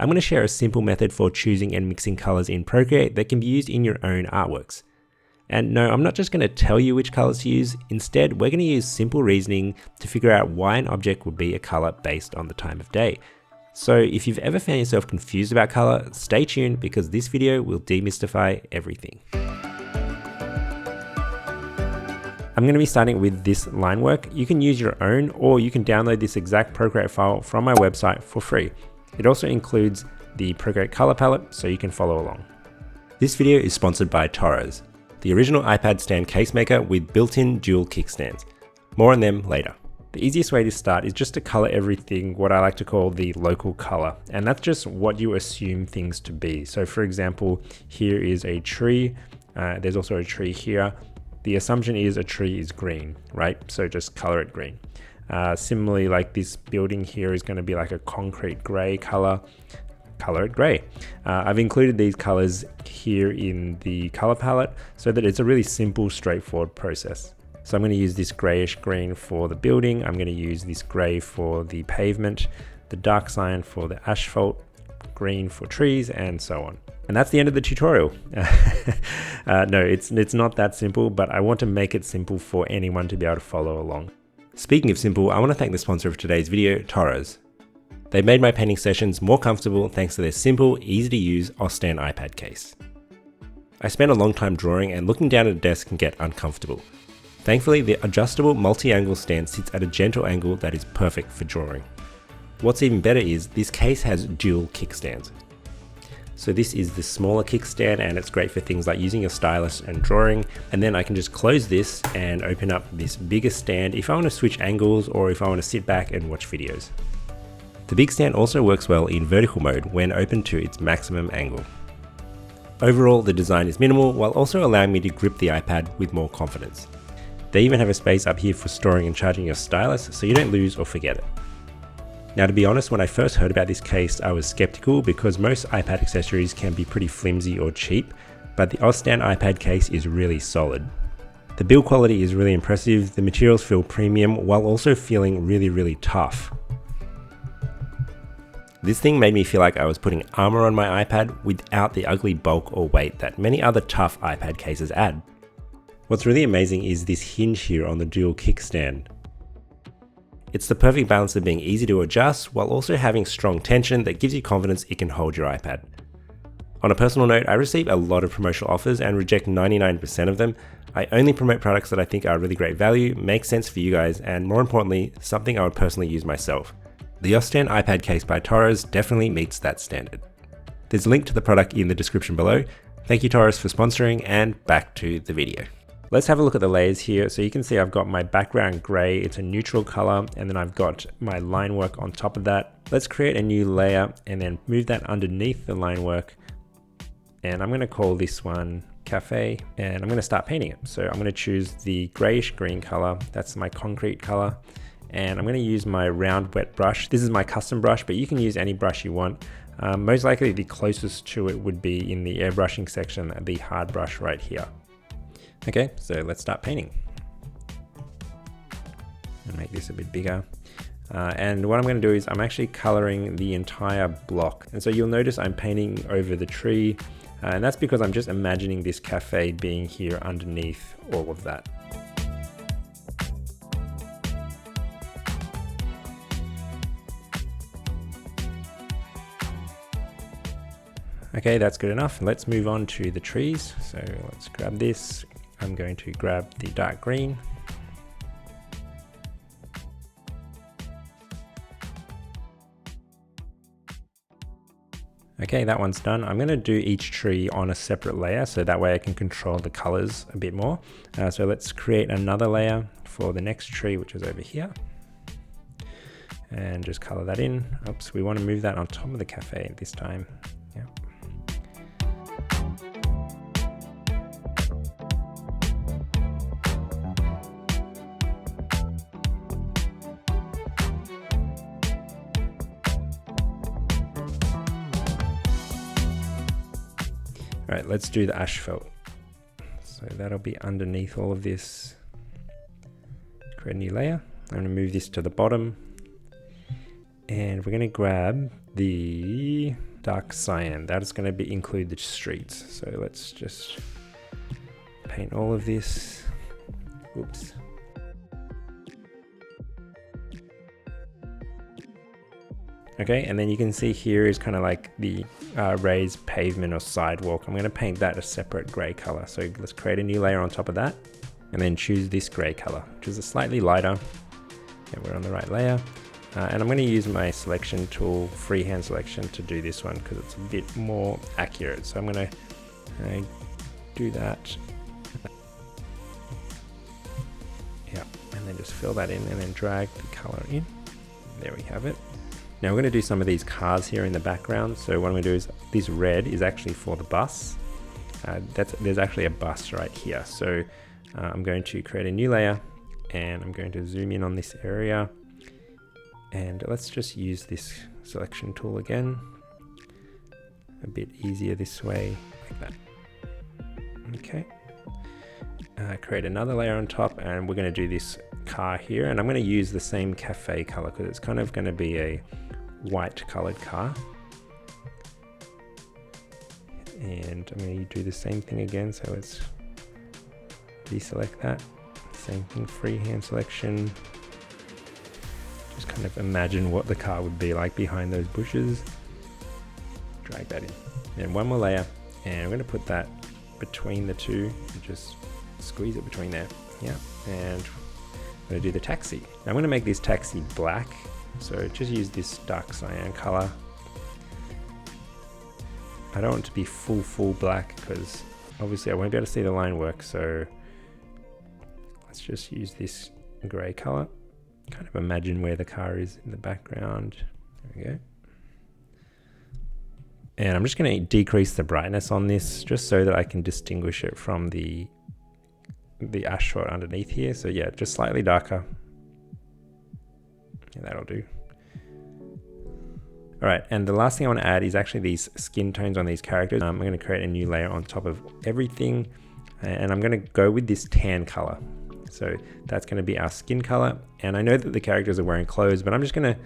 I'm going to share a simple method for choosing and mixing colors in Procreate that can be used in your own artworks. And no, I'm not just going to tell you which colors to use. Instead, we're going to use simple reasoning to figure out why an object would be a color based on the time of day. So if you've ever found yourself confused about color, stay tuned because this video will demystify everything. I'm going to be starting with this line work. You can use your own, or you can download this exact Procreate file from my website for free. It also includes the Procreate color palette, so you can follow along. This video is sponsored by Torres, the original iPad stand case maker with built-in dual kickstands. More on them later. The easiest way to start is just to color everything what I like to call the local color, and that's just what you assume things to be. So for example, here is a tree, there's also a tree here. The assumption is a tree is green, right? So just color it green. Similarly, like this building here is going to be like a concrete gray color. Color it gray. I've included these colors here in the color palette so that it's a really simple, straightforward process. So I'm going to use this grayish green for the building. I'm going to use this gray for the pavement, the dark cyan for the asphalt, green for trees, and so on. And that's the end of the tutorial. No, it's not that simple, but I want to make it simple for anyone to be able to follow along. Speaking of simple, I want to thank the sponsor of today's video, Torres. They've made my painting sessions more comfortable thanks to their simple, easy to use Ostan iPad case. I spent a long time drawing and looking down at a desk can get uncomfortable. Thankfully, the adjustable multi-angle stand sits at a gentle angle that is perfect for drawing. What's even better is this case has dual kickstands. So this is the smaller kickstand and it's great for things like using your stylus and drawing. And then I can just close this and open up this bigger stand if I want to switch angles or if I want to sit back and watch videos. The big stand also works well in vertical mode when open to its maximum angle. Overall, the design is minimal while also allowing me to grip the iPad with more confidence. They even have a space up here for storing and charging your stylus so you don't lose or forget it. Now to be honest, when I first heard about this case, I was skeptical because most iPad accessories can be pretty flimsy or cheap, but the Ostan iPad case is really solid. The build quality is really impressive, the materials feel premium while also feeling really tough. This thing made me feel like I was putting armor on my iPad without the ugly bulk or weight that many other tough iPad cases add. What's really amazing is this hinge here on the dual kickstand. It's the perfect balance of being easy to adjust while also having strong tension that gives you confidence it can hold your iPad. On a personal note, I receive a lot of promotional offers and reject 99% of them. I only promote products that I think are really great value, make sense for you guys, and more importantly, something I would personally use myself. The Ostan iPad case by Torres definitely meets that standard. There's a link to the product in the description below. Thank you Torres for sponsoring, and back to the video. Let's have a look at the layers here. So you can see I've got my background gray, it's a neutral color, and then I've got my line work on top of that. Let's create a new layer and then move that underneath the line work. And I'm gonna call this one Cafe, and I'm gonna start painting it. So I'm gonna choose the grayish green color, that's my concrete color. And I'm gonna use my round wet brush. This is my custom brush, but you can use any brush you want. Most likely the closest to it would be in the airbrushing section, the hard brush right here. Okay, so let's start painting. And make this a bit bigger. And what I'm going to do is I'm actually coloring the entire block. And so you'll notice I'm painting over the tree. And that's because I'm just imagining this cafe being here underneath all of that. Okay, that's good enough. Let's move on to the trees. So let's grab this. I'm going to grab the dark green. Okay, that one's done. I'm going to do each tree on a separate layer so that way I can control the colors a bit more. So let's create another layer for the next tree, which is over here. And just color that in. Oops, we want to move that on top of the cafe this time. Yeah. All right, let's do the asphalt. So that'll be underneath all of this. Create a new layer. I'm going to move this to the bottom. And we're going to grab the dark cyan. That is going to include the streets. So let's just paint all of this. Oops. Okay, and then you can see here is kind of like the raised pavement or sidewalk. I'm going to paint that a separate gray color. So let's create a new layer on top of that, and then choose this gray color, which is a slightly lighter. Yeah, we're on the right layer. And I'm going to use my selection tool, freehand selection, to do this one because it's a bit more accurate. So I'm going to do that. Yeah, and then just fill that in and then drag the color in. There we have it. Now we're going to do some of these cars here in the background. So what I'm going to do is, this red is actually for the bus. There's actually a bus right here. So I'm going to create a new layer, and I'm going to zoom in on this area. And let's just use this selection tool again. A bit easier this way, like that. Okay. Create another layer on top, and we're going to do this car here. And I'm going to use the same cafe color because it's kind of going to be a white colored car. And I'm going to do the same thing again. So let's deselect that. Same thing, freehand selection. Just kind of imagine what the car would be like behind those bushes. Drag that in. Then one more layer, and I'm going to put that between the two and just squeeze it between there. Yeah, and I'm going to do the taxi. Now I'm going to make this taxi black. So just use this dark cyan color. I don't want it to be full black because obviously I won't be able to see the line work. So let's just use this gray color. Kind of imagine where the car is in the background. There we go. And I'm just going to decrease the brightness on this just so that I can distinguish it from the asphalt underneath here. So yeah, just slightly darker. Yeah, that'll do. All right, and the last thing I want to add is actually these skin tones on these characters. I'm going to create a new layer on top of everything, and I'm going to go with this tan color. So that's going to be our skin color. And I know that the characters are wearing clothes, but I'm just going to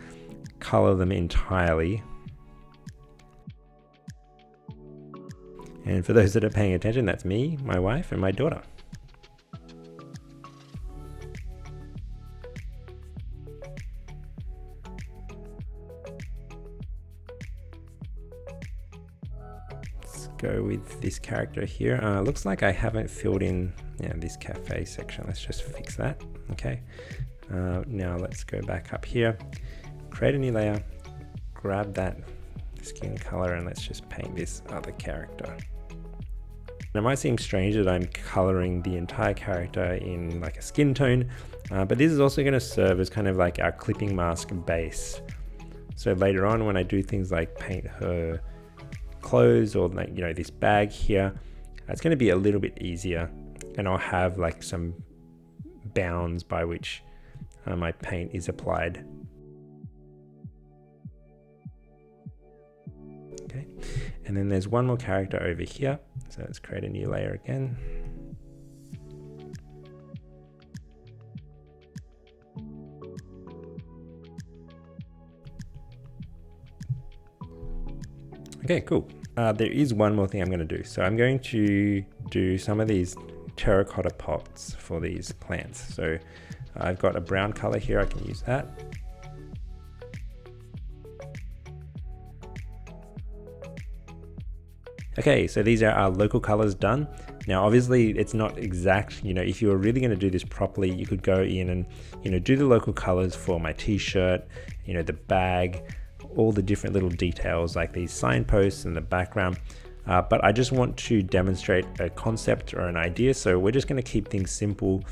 color them entirely. And for those that are paying attention, that's me, my wife, and my daughter. Go with this character here. Looks like I haven't filled in this cafe section. Let's just fix that. Okay. Now let's go back up here, create a new layer, grab that skin color, and let's just paint this other character. Now, it might seem strange that I'm coloring the entire character in like a skin tone, but this is also going to serve as kind of like our clipping mask base. So later on, when I do things like paint her clothes or like, this bag here, it's going to be a little bit easier, and I'll have like some bounds by which my paint is applied. Okay, and then there's one more character over here, so let's create a new layer again. Okay, cool. There is one more thing I'm going to do. So I'm going to do some of these terracotta pots for these plants. So I've got a brown color here, I can use that. Okay, so these are our local colors done. Now, obviously it's not exact, if you were really going to do this properly, you could go in and, do the local colors for my t-shirt, the bag, all the different little details like these signposts in the background. But I just want to demonstrate a concept or an idea. So we're just going to keep things simple.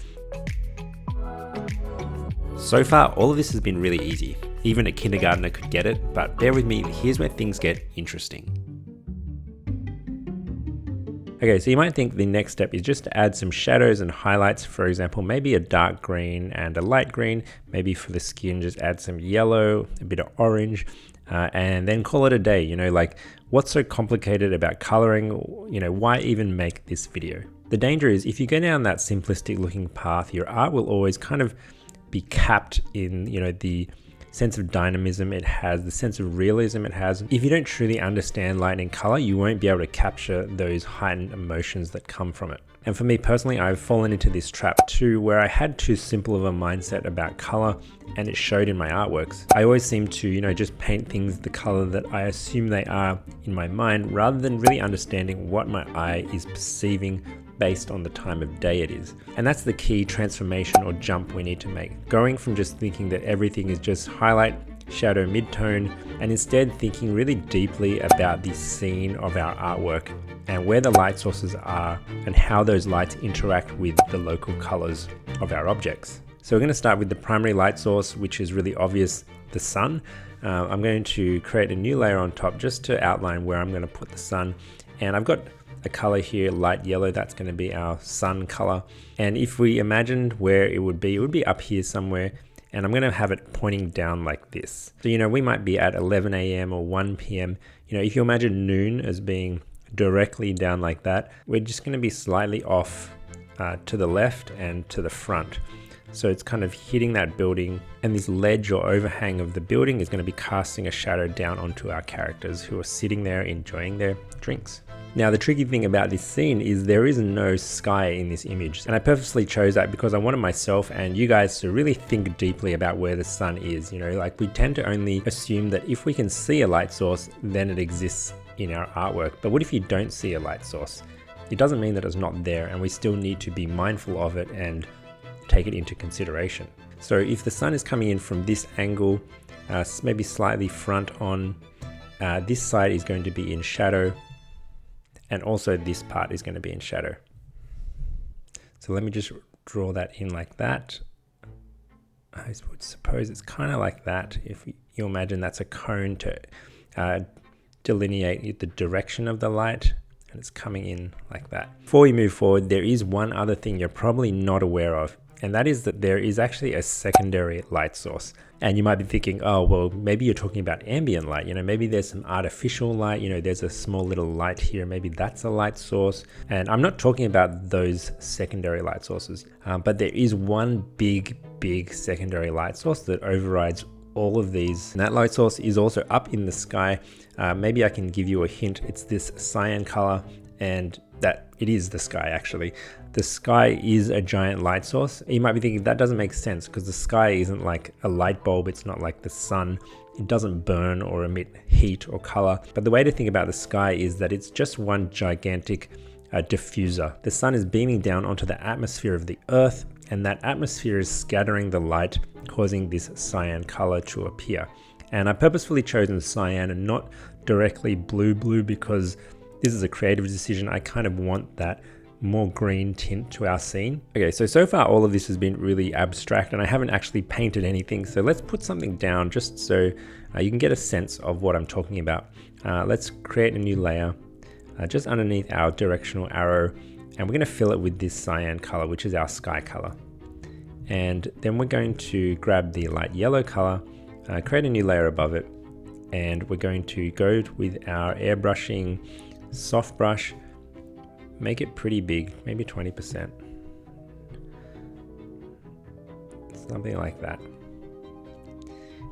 So far, all of this has been really easy. Even a kindergartner could get it, but bear with me, here's where things get interesting. Okay, so you might think the next step is just to add some shadows and highlights. For example, maybe a dark green and a light green. Maybe for the skin, just add some yellow, a bit of orange, and then call it a day. Like what's so complicated about coloring? Why even make this video? The danger is if you go down that simplistic looking path, your art will always kind of be capped in, the sense of dynamism it has, the sense of realism it has. If you don't truly understand light and color, you won't be able to capture those heightened emotions that come from it. And for me personally, I've fallen into this trap too, where I had too simple of a mindset about color, and it showed in my artworks. I always seem to, just paint things the color that I assume they are in my mind, rather than really understanding what my eye is perceiving based on the time of day it is. And that's the key transformation or jump we need to make. Going from just thinking that everything is just highlight, shadow, midtone, and instead thinking really deeply about the scene of our artwork and where the light sources are and how those lights interact with the local colors of our objects. So we're going to start with the primary light source, which is really obvious, the sun. I'm going to create a new layer on top just to outline where I'm going to put the sun. And I've got a color here, light yellow, that's going to be our sun color. And if we imagined where it would be up here somewhere, and I'm going to have it pointing down like this. So, we might be at 11 a.m. or 1 p.m. If you imagine noon as being directly down like that, we're just going to be slightly off to the left and to the front. So it's kind of hitting that building, and this ledge or overhang of the building is going to be casting a shadow down onto our characters who are sitting there enjoying their drinks. Now, the tricky thing about this scene is there is no sky in this image, and I purposely chose that because I wanted myself and you guys to really think deeply about where the sun is. Like we tend to only assume that if we can see a light source, then it exists in our artwork. But what if you don't see a light source? It doesn't mean that it's not there, and we still need to be mindful of it and take it into consideration. So if the sun is coming in from this angle, maybe slightly front on, this side is going to be in shadow, and also this part is going to be in shadow. So let me just draw that in like that. I would suppose it's kind of like that. If you imagine that's a cone to delineate the direction of the light, and it's coming in like that. Before we move forward, there is one other thing you're probably not aware of, and that is that there is actually a secondary light source. And you might be thinking, oh, well, maybe you're talking about ambient light. Maybe there's some artificial light. There's a small little light here. Maybe that's a light source. And I'm not talking about those secondary light sources, but there is one big secondary light source that overrides all of these. And that light source is also up in the sky. Maybe I can give you a hint. It's this cyan color, and that it is the sky actually. The sky is a giant light source. You might be thinking that doesn't make sense because the sky isn't like a light bulb. It's not like the sun. It doesn't burn or emit heat or color. But the way to think about the sky is that it's just one gigantic diffuser. The sun is beaming down onto the atmosphere of the earth, and that atmosphere is scattering the light, causing this cyan color to appear. And I purposefully chosen cyan and not directly blue because this is a creative decision. I kind of want that more green tint to our scene. Okay, so far all of this has been really abstract, and I haven't actually painted anything. So let's put something down just so you can get a sense of what I'm talking about. Let's create a new layer just underneath our directional arrow, and we're going to fill it with this cyan color, which is our sky color. And then we're going to grab the light yellow color, create a new layer above it, and we're going to go with our airbrushing soft brush, make it pretty big, maybe 20%. Something like that.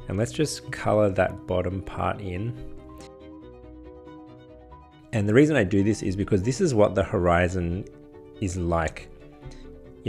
And let's just color that bottom part in. And the reason I do this is because this is what the horizon is like.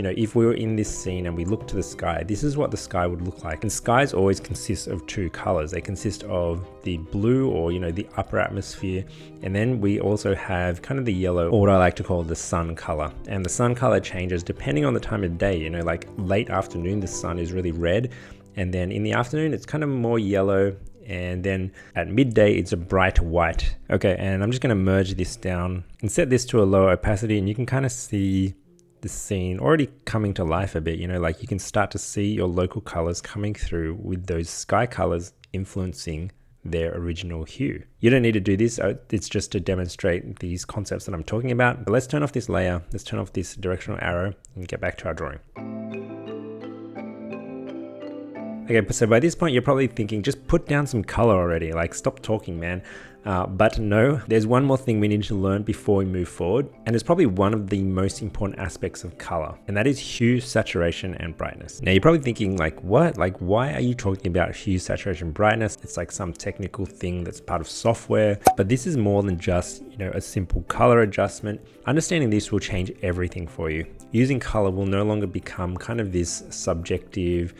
If we were in this scene and we look to the sky, this is what the sky would look like. And skies always consist of two colors. They consist of the blue, or the upper atmosphere, and then we also have kind of the yellow, or what I like to call the sun color. And the sun color changes depending on the time of day. Like late afternoon, the sun is really red, and then in the afternoon it's kind of more yellow, and then at midday it's a bright white. Okay, and I'm just going to merge this down and set this to a lower opacity, and you can kind of see the scene already coming to life a bit. Like you can start to see your local colors coming through with those sky colors influencing their original hue. You don't need to do this, it's just to demonstrate these concepts that I'm talking about. But let's turn off this layer, let's turn off this directional arrow and get back to our drawing. Okay, so by this point you're probably thinking, just put down some color already, like stop talking, man. But no, there's one more thing we need to learn before we move forward, and it's probably one of the most important aspects of color, and that is hue, saturation, and brightness. Now you're probably thinking like, what? Like, why are you talking about hue, saturation, brightness? It's like some technical thing that's part of software, but this is more than just, a simple color adjustment. Understanding this will change everything for you. Using color will no longer become kind of this subjective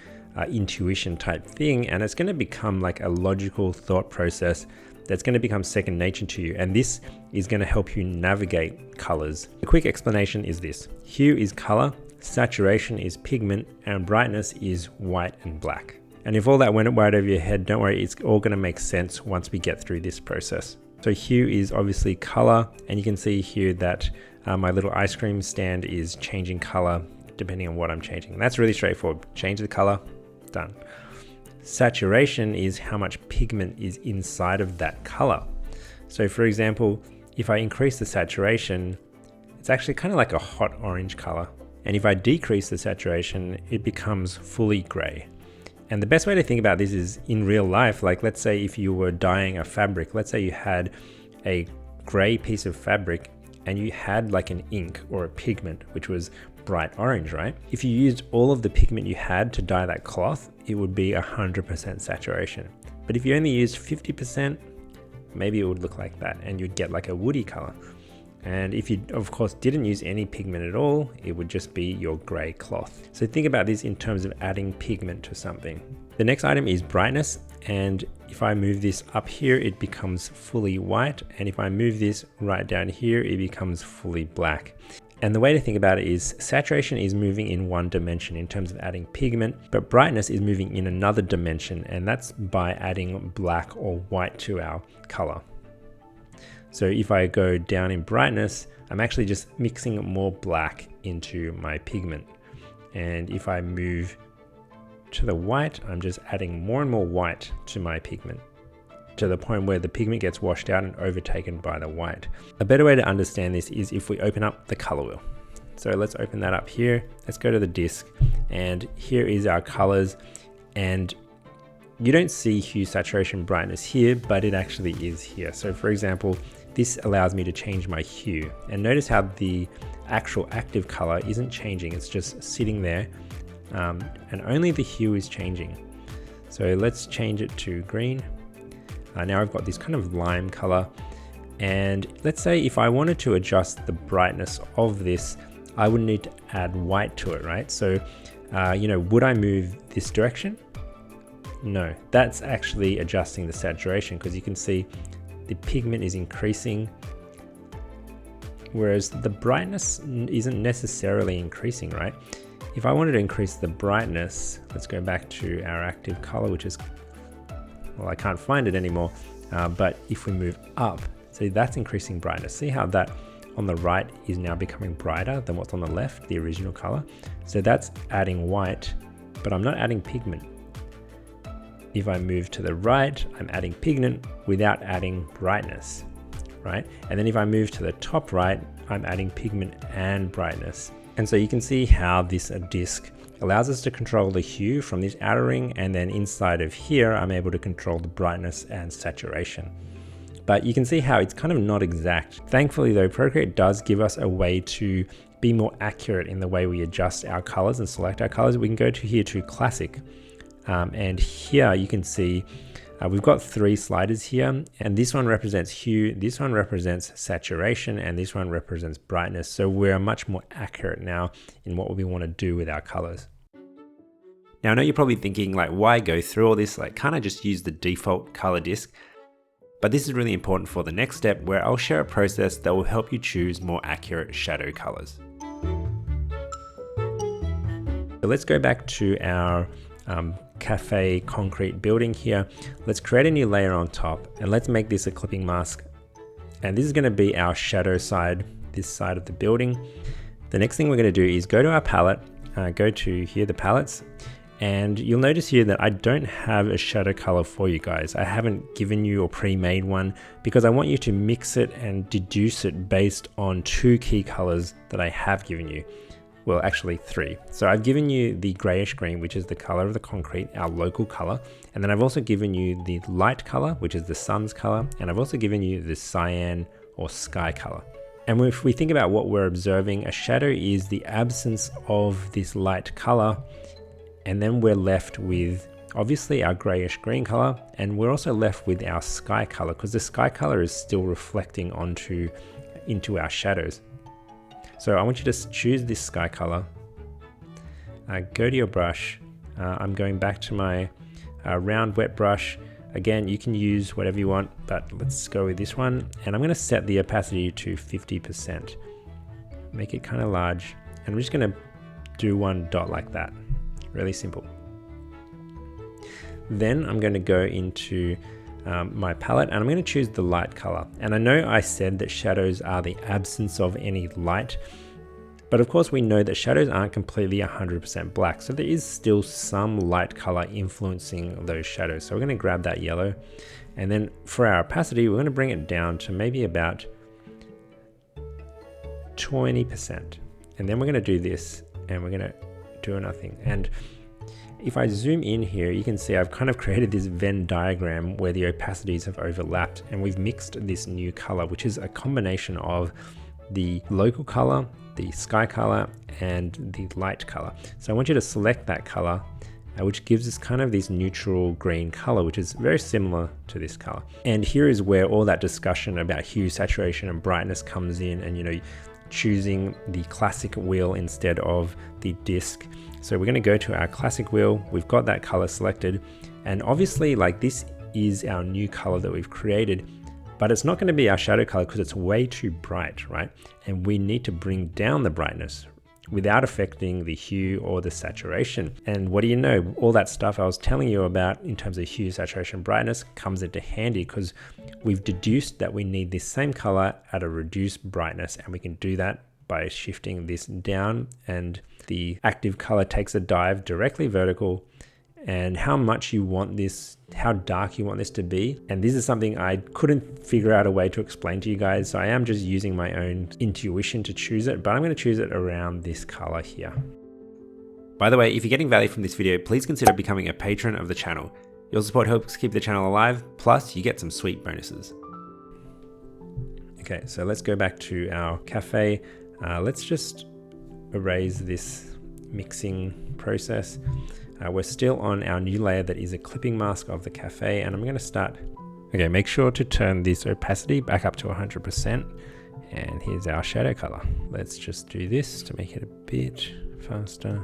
intuition type thing, and it's going to become like a logical thought process that's going to become second nature to you, and this is going to help you navigate colors. A quick explanation is this: hue is color, saturation is pigment, and brightness is white and black. And if all that went right over your head, don't worry, it's all going to make sense once we get through this process. So hue is obviously color, and you can see here that my little ice cream stand is changing color depending on what I'm changing. That's really straightforward. Change the color, done. Saturation is how much pigment is inside of that color. So for example, if I increase the saturation, it's actually kind of like a hot orange color. And if I decrease the saturation, it becomes fully gray. And the best way to think about this is in real life. Like, let's say if you were dyeing a fabric, let's say you had a gray piece of fabric and you had like an ink or a pigment, which was bright orange, right? If you used all of the pigment you had to dye that cloth, it would be 100% saturation. But if you only used 50%, maybe it would look like that and you'd get like a woody color. And if you, of course, didn't use any pigment at all, it would just be your gray cloth. So think about this in terms of adding pigment to something. The next item is brightness. And if I move this up here, it becomes fully white. And if I move this right down here, it becomes fully black. And the way to think about it is saturation is moving in one dimension in terms of adding pigment, but brightness is moving in another dimension, and that's by adding black or white to our color. So if I go down in brightness, I'm actually just mixing more black into my pigment. And if I move to the white, I'm just adding more and more white to my pigment, to the point where the pigment gets washed out and overtaken by the white. A better way to understand this is if we open up the color wheel. So let's open that up here. Let's go to the disk, and here is our colors. And you don't see hue, saturation, brightness here, but it actually is here. So for example, this allows me to change my hue, and notice how the actual active color isn't changing. It's just sitting there, and only the hue is changing. So let's change it to green. Now I've got this kind of lime color, and let's say if I wanted to adjust the brightness of this, I would need to add white to it, right? So, would I move this direction? No, that's actually adjusting the saturation, because you can see the pigment is increasing, whereas the brightness isn't necessarily increasing, right? If I wanted to increase the brightness, let's go back to our active color, which is, well, I can't find it anymore, but if we move up, see, that's increasing brightness. See how that on the right is now becoming brighter than what's on the left, the original color? So that's adding white, but I'm not adding pigment. If I move to the right, I'm adding pigment without adding brightness, right? And then if I move to the top right, I'm adding pigment and brightness. And so you can see how this disk allows us to control the hue from this outer ring, and then inside of here, I'm able to control the brightness and saturation. But you can see how it's kind of not exact. Thankfully though, Procreate does give us a way to be more accurate in the way we adjust our colors and select our colors. We can go to here to classic. And here you can see we've got 3 sliders here, and this one represents hue, this one represents saturation, and this one represents brightness. So we're much more accurate now in what we want to do with our colors. Now I know you're probably thinking, like, why go through all this? Like, can't I just use the default color disk? But this is really important for the next step, where I'll share a process that will help you choose more accurate shadow colors. So let's go back to our cafe concrete building here. Let's create a new layer on top, and let's make this a clipping mask. And this is going to be our shadow side, this side of the building. The next thing we're going to do is go to our palette, go to here, the palettes, and you'll notice here that I don't have a shadow color for you guys. I haven't given you a pre-made one because I want you to mix it and deduce it based on 2 key colors that I have given you. Well, actually 3. So I've given you the grayish green, which is the color of the concrete, our local color. And then I've also given you the light color, which is the sun's color. And I've also given you the cyan or sky color. And if we think about what we're observing, a shadow is the absence of this light color. And then we're left with obviously our grayish green color. And we're also left with our sky color, because the sky color is still reflecting into our shadows. So I want you to choose this sky color, go to your brush. I'm going back to my round wet brush. Again, you can use whatever you want, but let's go with this one. And I'm going to set the opacity to 50%. Make it kind of large. And I'm just going to do one dot like that. Really simple. Then I'm going to go into my palette, and I'm going to choose the light color. And I know I said that shadows are the absence of any light, but of course we know that shadows aren't completely 100% black, so there is still some light color influencing those shadows. So we're going to grab that yellow, and then for our opacity we're going to bring it down to maybe about 20%. And then we're going to do this, and we're going to do nothing. And if I zoom in here, you can see I've kind of created this Venn diagram where the opacities have overlapped, and we've mixed this new color, which is a combination of the local color, the sky color, and the light color. So I want you to select that color, which gives us kind of this neutral green color, which is very similar to this color. And here is where all that discussion about hue, saturation, and brightness comes in, and choosing the classic wheel instead of the disc. So we're going to go to our classic wheel. We've got that color selected, and obviously this is our new color that we've created, but it's not going to be our shadow color because it's way too bright, right? And we need to bring down the brightness without affecting the hue or the saturation. And what do you know? All that stuff I was telling you about in terms of hue, saturation, brightness comes into handy because we've deduced that we need this same color at a reduced brightness, and we can do that by shifting this down, and the active color takes a dive directly vertical, and how much you want this, how dark you want this to be. And this is something I couldn't figure out a way to explain to you guys, so I am just using my own intuition to choose it, but I'm going to choose it around this color here. By the way, if you're getting value from this video, please consider becoming a patron of the channel. Your support helps keep the channel alive, plus you get some sweet bonuses. Okay, so let's go back to our cafe. Let's just erase this mixing process. We're still on our new layer that is a clipping mask of the cafe, and I'm going to start. Okay, make sure to turn this opacity back up to 100%, and here's our shadow color. Let's just do this to make it a bit faster.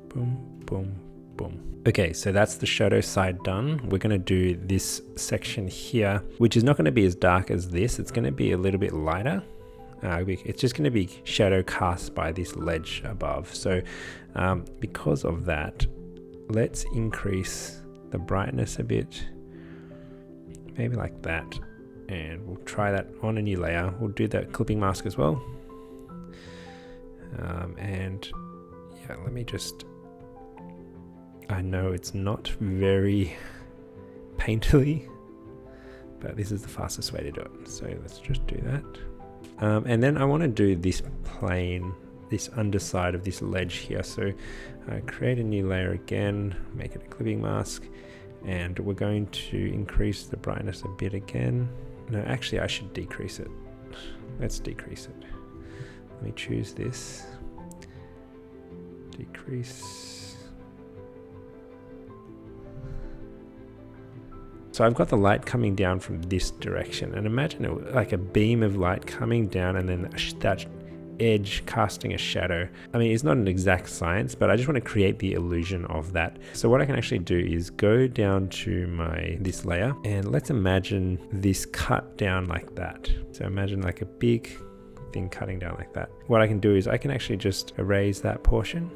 Boom, boom, boom. Okay, so that's the shadow side done. We're going to do this section here, which is not going to be as dark as this. It's going to be a little bit lighter. It's just going to be shadow cast by this ledge above. So because of that, let's increase the brightness a bit, maybe like that. And we'll try that on a new layer. We'll do that clipping mask as well. And yeah, let me just, I know it's not very painterly, but this is the fastest way to do it. So let's just do that. And then I want to do this plane, this underside of this ledge here. So create a new layer again, make it a clipping mask, and we're going to increase the brightness a bit again. No, actually I should decrease it. Let's decrease it. Let me choose this. Decrease. So I've got the light coming down from this direction, and imagine it like a beam of light coming down and then that edge casting a shadow. I mean, it's not an exact science, but I just want to create the illusion of that. So what I can actually do is go down to this layer, and let's imagine this cut down like that. So imagine like a big thing cutting down like that. What I can do is I can actually just erase that portion.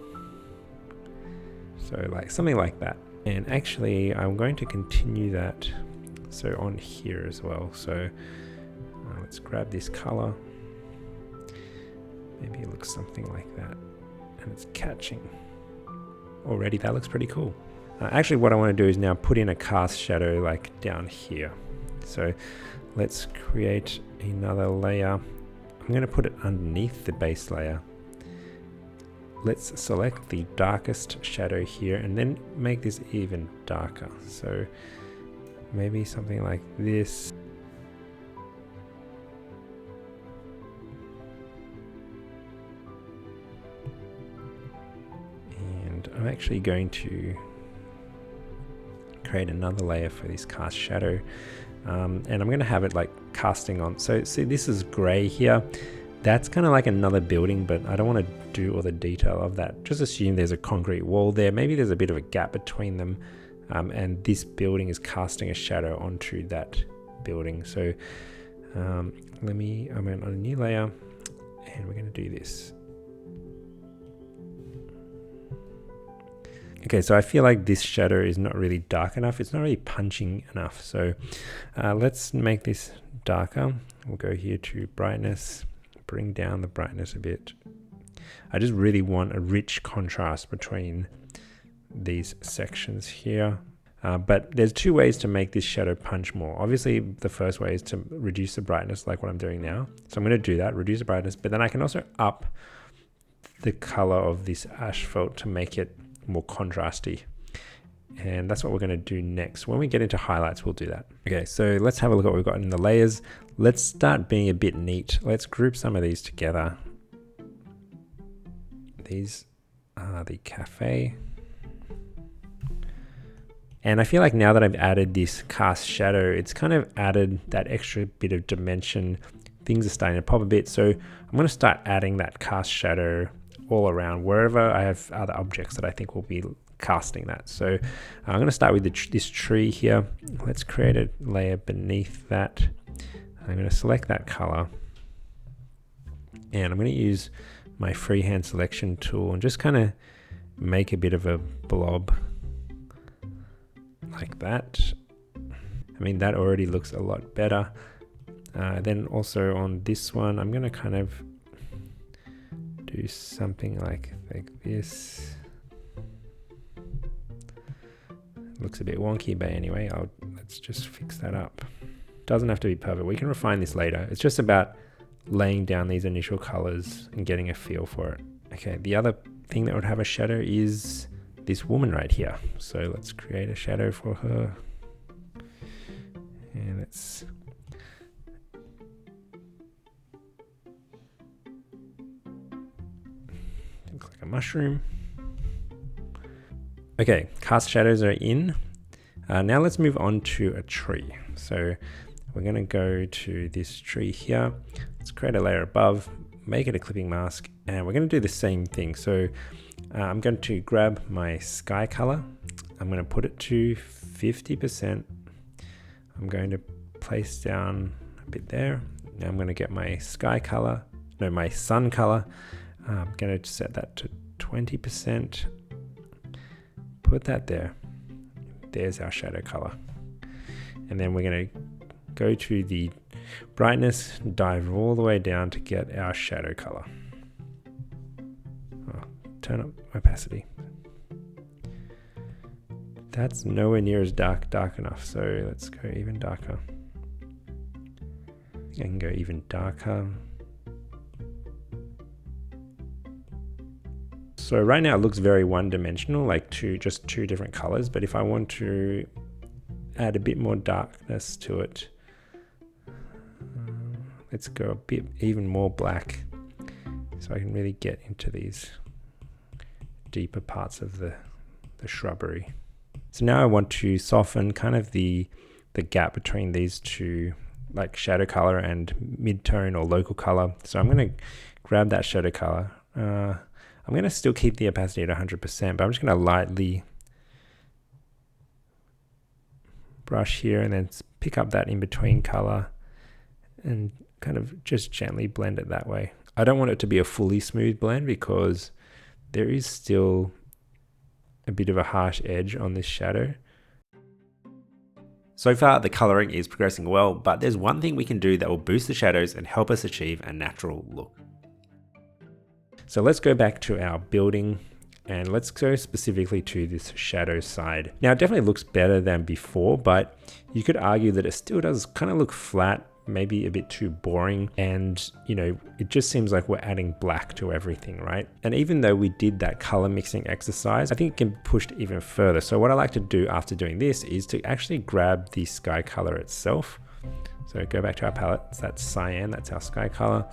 So like something like that. And actually, I'm going to continue that, so on here as well. So let's grab this color. Maybe it looks something like that. And it's catching. Already, that looks pretty cool. Actually, what I want to do is now put in a cast shadow like down here. So let's create another layer. I'm going to put it underneath the base layer. let's select the darkest shadow here and then make this even darker. So maybe something like this. And I'm actually going to create another layer for this cast shadow. And I'm going to have it like casting on. So see, this is gray here. That's kind of like another building, but I don't want to do all the detail of that. Just assume there's a concrete wall there. Maybe there's a bit of a gap between them. And this building is casting a shadow onto that building. So I'm on a new layer and we're going to do this. Okay, so I feel like this shadow is not really dark enough. It's not really punching enough. So let's make this darker. We'll go here to brightness, bring down the brightness a bit. I just really want a rich contrast between these sections here. But there's two ways to make this shadow punch more. Obviously, the first way is to reduce the brightness like what I'm doing now. So I'm going to do that, reduce the brightness, but then I can also up the color of this asphalt to make it more contrasty. And that's what we're going to do next. When we get into highlights, we'll do that. Okay, so let's have a look at what we've got in the layers. Let's start being a bit neat. Let's group some of these together. These are the cafe. And I feel like now that I've added this cast shadow, it's kind of added that extra bit of dimension. Things are starting to pop a bit. So I'm going to start adding that cast shadow all around wherever I have other objects that I think will be casting that. So I'm going to start with this tree here. Let's create a layer beneath that. I'm going to select that color and I'm going to use my freehand selection tool and just kind of make a bit of a blob like that. I mean, that already looks a lot better. Then also on this one, I'm going to kind of do something like this. Looks a bit wonky, but anyway, let's just fix that up. Doesn't have to be perfect. We can refine this later. It's just about laying down these initial colors and getting a feel for it. Okay, the other thing that would have a shadow is this woman right here. So let's create a shadow for her. And let's looks like a mushroom. Okay, cast shadows are in. Now let's move on to a tree. So we're going to go to this tree here. Let's create a layer above, make it a clipping mask, and we're going to do the same thing. So I'm going to grab my sky color. I'm going to put it to 50%. I'm going to place down a bit there. Now I'm going to get my sky color, no, my sun color. I'm going to set that to 20%. Put that there. There's our shadow color. And then we're going to go to the brightness, dive all the way down to get our shadow color. Oh, turn up opacity. That's nowhere near as dark enough. So let's go even darker. I can go even darker. So right now it looks very one-dimensional, like just two different colors. But if I want to add a bit more darkness to it, let's go a bit even more black, so I can really get into these deeper parts of the shrubbery. So now I want to soften kind of the gap between these two, like shadow color and mid-tone or local color. So I'm going to grab that shadow color. I'm going to still keep the opacity at 100%, but I'm just going to lightly brush here and then pick up that in-between color and kind of just gently blend it that way. I don't want it to be a fully smooth blend because there is still a bit of a harsh edge on this shadow. So far, the coloring is progressing well, but there's one thing we can do that will boost the shadows and help us achieve a natural look. So let's go back to our building and let's go specifically to this shadow side. Now it definitely looks better than before, but you could argue that it still does kind of look flat maybe a bit too boring, and you know, it just seems like we're adding black to everything, right? And even though we did that color mixing exercise, I think it can be pushed even further. So what I like to do after doing this is to actually grab the sky color itself. So go back to our palette, so that's cyan, that's our sky color.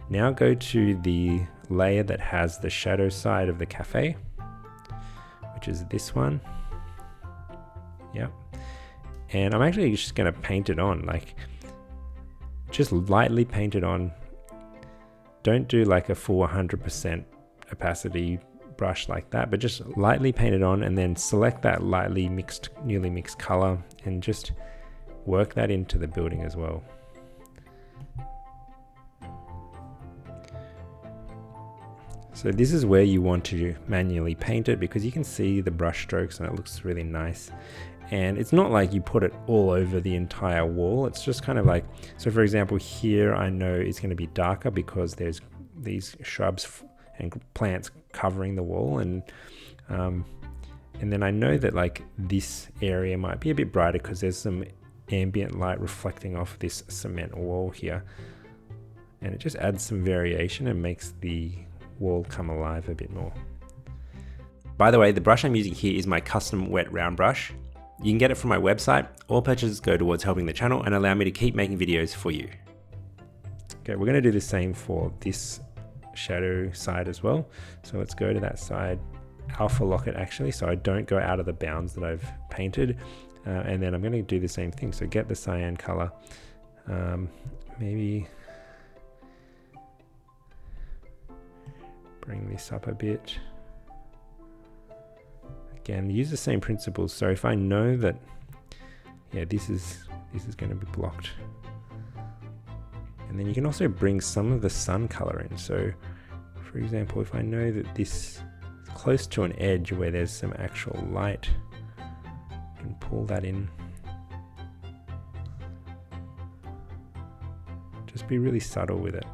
Now go to the layer that has the shadow side of the cafe, which is this one. Yep. And I'm actually just gonna paint it on, like just lightly paint it on. Don't do like a full 100% opacity brush like that, but just lightly paint it on, and then select that lightly mixed, newly mixed color, and just work that into the building as well. So this is where you want to manually paint it, because you can see the brush strokes and it looks really nice. And it's not like you put it all over the entire wall. It's just kind of like, so for example, here I know it's going to be darker because there's these shrubs and plants covering the wall. And then I know that like this area might be a bit brighter because there's some ambient light reflecting off this cement wall here. And it just adds some variation and makes the wall come alive a bit more. By the way, the brush I'm using here is my custom wet round brush. You can get it from my website. All purchases go towards helping the channel and allow me to keep making videos for you. Okay, we're going to do the same for this shadow side as well. So let's go to that side, alpha lock it actually, so I don't go out of the bounds that I've painted. And then I'm going to do the same thing. So get the cyan color, maybe bring this up a bit. Again, use the same principles. So if I know that, yeah, this is going to be blocked, and then you can also bring some of the sun color in. So for example, if I know that this is close to an edge where there's some actual light, I can pull that in. Just be really subtle with it.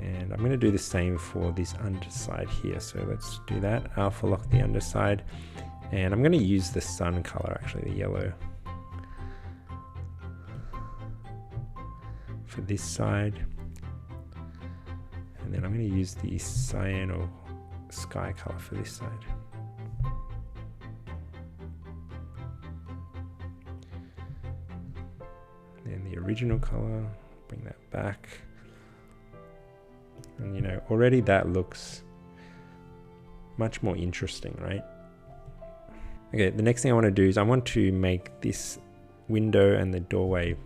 And I'm going to do the same for this underside here. So let's do that. Alpha lock the underside. And I'm going to use the sun color, actually, the yellow, for this side. And then I'm going to use the cyan or sky color for this side. Then the original color, bring that back. And you know, already that looks much more interesting, right? Okay, the next thing I want to do is I want to make this window and the doorway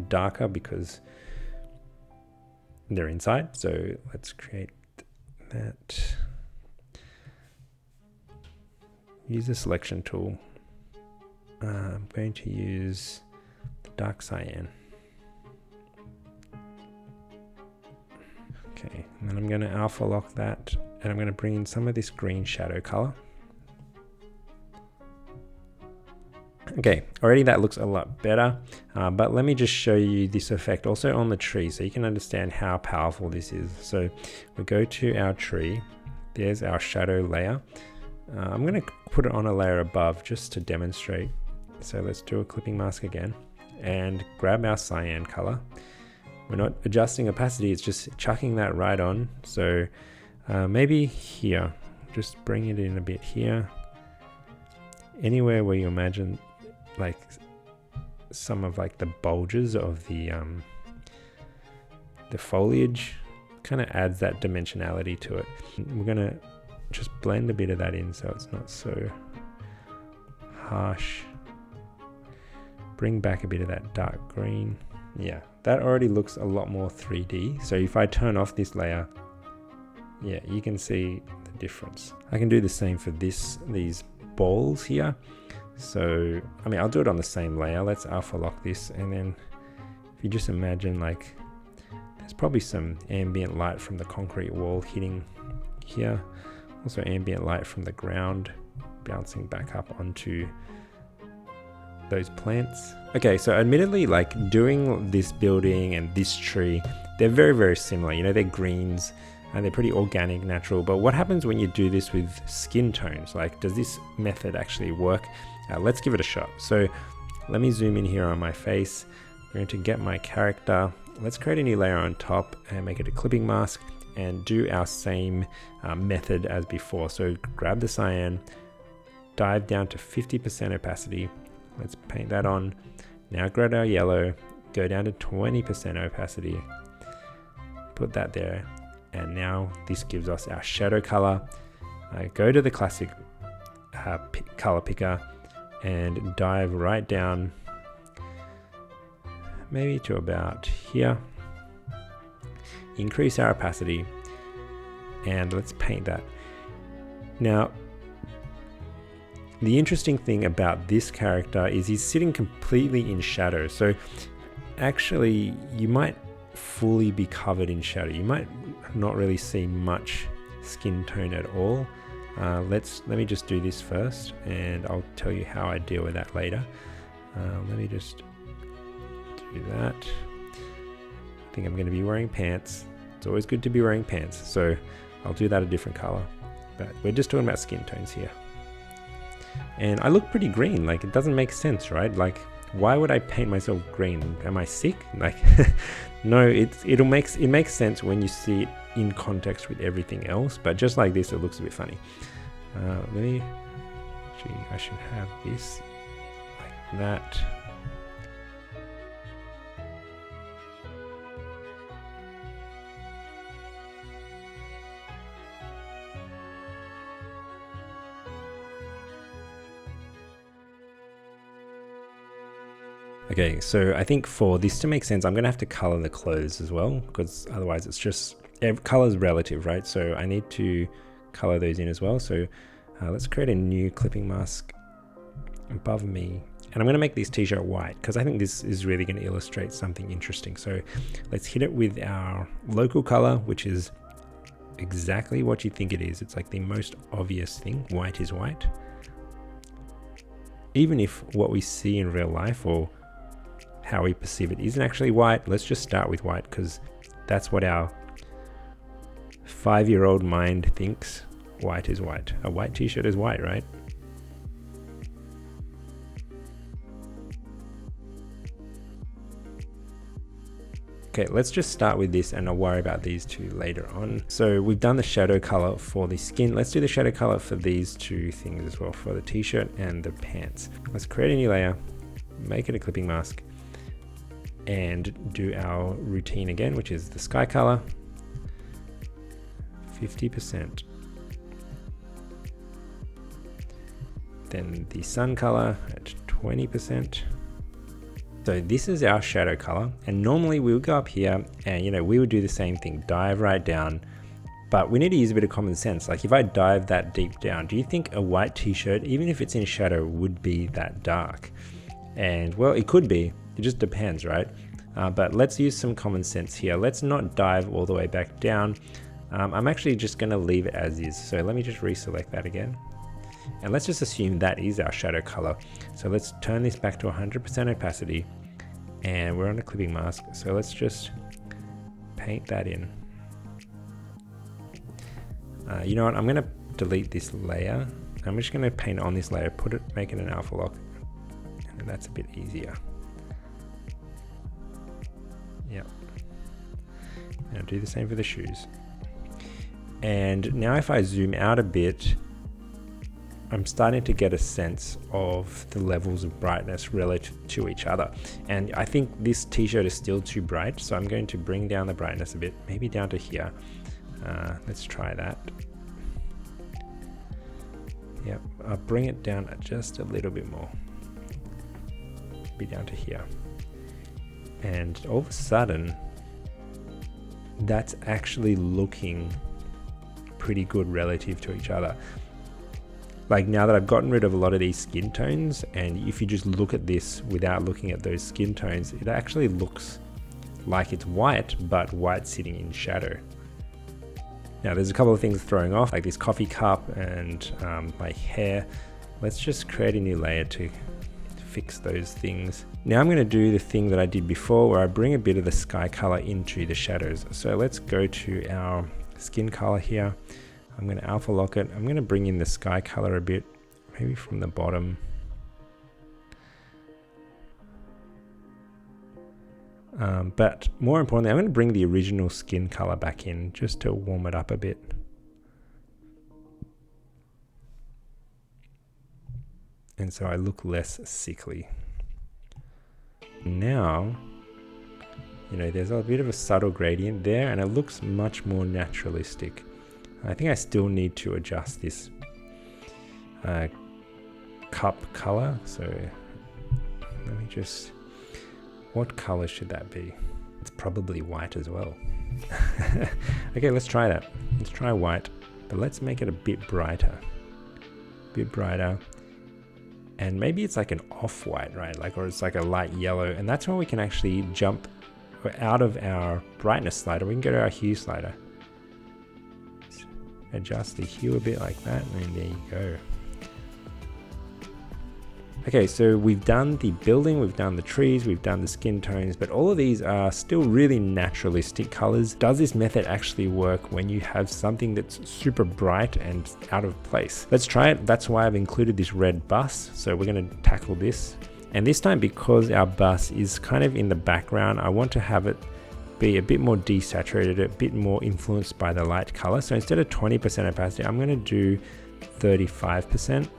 darker because they're inside. So let's create that. Use the selection tool. I'm going to use the dark cyan. Okay, and then I'm going to alpha lock that, and I'm going to bring in some of this green shadow color. Okay, already that looks a lot better, but let me just show you this effect also on the tree so you can understand how powerful this is. So we go to our tree, there's our shadow layer. I'm going to put it on a layer above just to demonstrate. So let's do a clipping mask again and grab our cyan color. We're not adjusting opacity, it's just chucking that right on. So maybe here, just bring it in a bit here. Anywhere where you imagine like some of like the bulges of the foliage, kind of adds that dimensionality to it. We're gonna just blend a bit of that in so it's not so harsh. Bring back a bit of that dark green. Yeah, that already looks a lot more 3D. So if I turn off this layer, yeah, you can see the difference. I can do the same for these balls here. So, I mean, I'll do it on the same layer. Let's alpha lock this. And then if you just imagine like, there's probably some ambient light from the concrete wall hitting here. Also ambient light from the ground bouncing back up onto those plants. Okay, so admittedly, like doing this building and this tree, they're very, very similar. You know, they're greens and they're pretty organic, natural. But what happens when you do this with skin tones? Like, does this method actually work? let's give it a shot. So let me zoom in here on my face. I'm going to get my character. Let's create a new layer on top and make it a clipping mask and do our same method as before. So grab the cyan, dive down to 50% opacity. Let's paint that on. Now grab our yellow, go down to 20% opacity, put that there. And now this gives us our shadow color. Go to the classic color picker and dive right down, maybe to about here. Increase our opacity and let's paint that. Now, the interesting thing about this character is he's sitting completely in shadow. So actually you might fully be covered in shadow. You might not really see much skin tone at all. Let me just do this first and I'll tell you how I deal with that later. Let me just do that. I think I'm going to be wearing pants. It's always good to be wearing pants, so I'll do that a different color, but we're just talking about skin tones here. And I look pretty green, like it doesn't make sense, right? Like, why would I paint myself green? Am I sick? Like, no, it makes sense when you see it in context with everything else, but just like this, it looks a bit funny. I should have this like that. Okay, so I think for this to make sense, I'm going to have to color the clothes as well, because otherwise it's just, color is relative, right? So I need to color those in as well. So let's create a new clipping mask above me. And I'm going to make this t-shirt white because I think this is really going to illustrate something interesting. So let's hit it with our local color, which is exactly what you think it is. It's like the most obvious thing. White is white. Even if what we see in real life or how we perceive it isn't actually white, let's just start with white because that's what our 5-year-old mind thinks white is white. A white t-shirt is white, right? Okay, let's just start with this and I'll worry about these two later on. So we've done the shadow color for the skin. Let's do the shadow color for these two things as well, for the t-shirt and the pants. Let's create a new layer, make it a clipping mask, and do our routine again, which is the sky color, 50%. Then the sun color at 20%. So this is our shadow color, and normally we would go up here and we would do the same thing, dive right down, but we need to use a bit of common sense. Like if I dive that deep down, do you think a white t-shirt, even if it's in shadow, would be that dark? And well, it could be, it just depends, right? But let's use some common sense here. Let's not dive all the way back down. I'm actually just gonna leave it as is. So let me just reselect that again. And let's just assume that is our shadow color. So let's turn this back to 100% opacity and we're on a clipping mask. So let's just paint that in. You know what, I'm gonna delete this layer. I'm just gonna paint on this layer, make it an alpha lock. And that's a bit easier. Yep. And I'll do the same for the shoes. And now if I zoom out a bit, I'm starting to get a sense of the levels of brightness relative to each other. And I think this t-shirt is still too bright, so I'm going to bring down the brightness a bit, maybe down to here. Let's try that. Yep, I'll bring it down just a little bit more. Be down to here. And all of a sudden, that's actually looking pretty good relative to each other. Like now that I've gotten rid of a lot of these skin tones, and if you just look at this without looking at those skin tones, it actually looks like it's white, but white sitting in shadow. Now there's a couple of things throwing off, like this coffee cup and my hair. Let's just create a new layer to fix those things. Now I'm going to do the thing that I did before where I bring a bit of the sky color into the shadows. So let's go to our skin color here. I'm going to alpha lock it. I'm going to bring in the sky color a bit, maybe from the bottom. But more importantly, I'm going to bring the original skin color back in just to warm it up a bit. And so I look less sickly. Now, you know, there's a bit of a subtle gradient there and it looks much more naturalistic. I think I still need to adjust this cup color. So let me just, what color should that be? It's probably white as well. Okay, let's try that. Let's try white, but let's make it a bit brighter. And maybe it's like an off-white, right? Like, or it's like a light yellow, and that's when we can actually jump out of our brightness slider. We can go to our hue slider. Adjust the hue a bit like that, and there you go. Okay, so we've done the building, we've done the trees, we've done the skin tones, but all of these are still really naturalistic colors. Does this method actually work when you have something that's super bright and out of place? Let's try it. That's why I've included this red bus. So we're going to tackle this. And this time, because our bus is kind of in the background, I want to have it be a bit more desaturated, a bit more influenced by the light color. So instead of 20% opacity, I'm going to do 35%.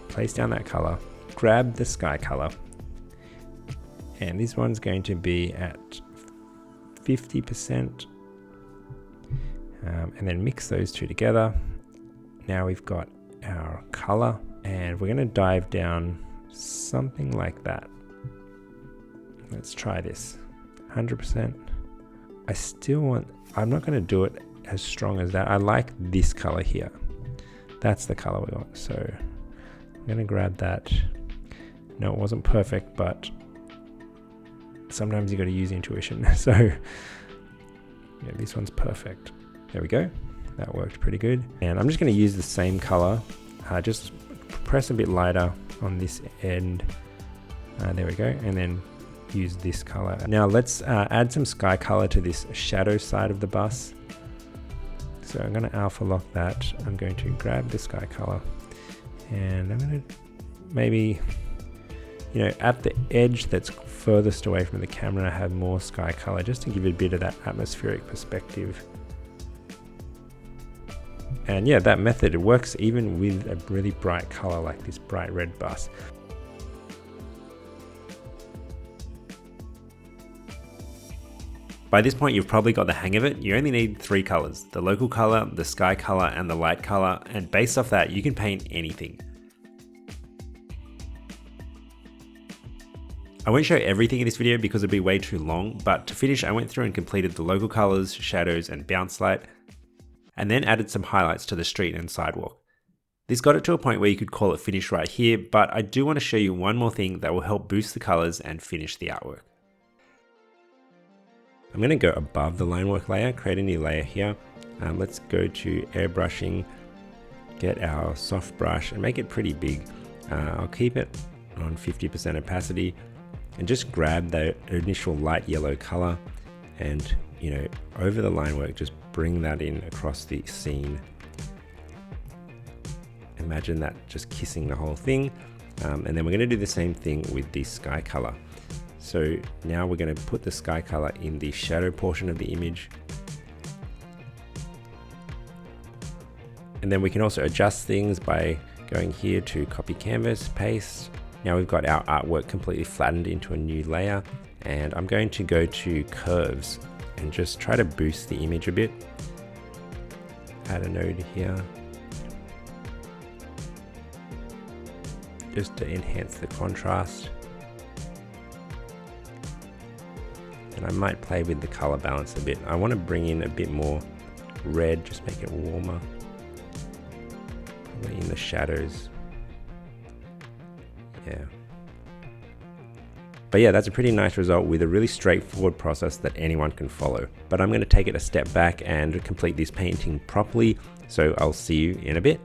Place down that color, grab the sky color, and this one's going to be at 50%, and then mix those two together. Now we've got our color, and we're going to dive down something like that. Let's try this. 100%. I still want, I'm not going to do it as strong as that. I like this color here. That's the color we want. So I'm going to grab that. No, it wasn't perfect, but sometimes you got to use intuition. So yeah, this one's perfect. There we go. That worked pretty good. And I'm just going to use the same color. Just press a bit lighter on this end. There we go. And then use this color. Now let's add some sky color to this shadow side of the bus. So I'm going to alpha lock that. I'm going to grab the sky color. And I'm going to maybe, you know, at the edge that's furthest away from the camera, have more sky color just to give it a bit of that atmospheric perspective. And yeah, that method, it works even with a really bright color like this bright red bus. By this point, you've probably got the hang of it. You only need 3 colors, the local color, the sky color, and the light color. And based off that, you can paint anything. I won't show everything in this video because it'd be way too long, but to finish, I went through and completed the local colors, shadows, and bounce light, and then added some highlights to the street and sidewalk. This got it to a point where you could call it finished right here, but I do want to show you one more thing that will help boost the colors and finish the artwork. I'm going to go above the line work layer, create a new layer here. Let's go to airbrushing, get our soft brush and make it pretty big. I'll keep it on 50% opacity and just grab the initial light yellow color and, you know, over the line work, just bring that in across the scene. Imagine that just kissing the whole thing. And then we're going to do the same thing with the sky color. So now we're going to put the sky color in the shadow portion of the image. And then we can also adjust things by going here to copy canvas, paste. Now we've got our artwork completely flattened into a new layer, and I'm going to go to curves and just try to boost the image a bit. Add a node here, just to enhance the contrast. And I might play with the color balance a bit. I want to bring in a bit more red, just make it warmer. Probably in the shadows. Yeah. But yeah, that's a pretty nice result with a really straightforward process that anyone can follow. But I'm going to take it a step back and complete this painting properly. So I'll see you in a bit.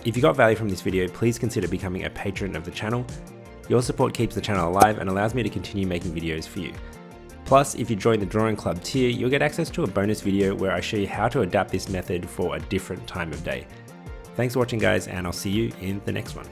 If you got value from this video, please consider becoming a patron of the channel. Your support keeps the channel alive and allows me to continue making videos for you. Plus, if you join the Drawing Club tier, you'll get access to a bonus video where I show you how to adapt this method for a different time of day. Thanks for watching guys, and I'll see you in the next one.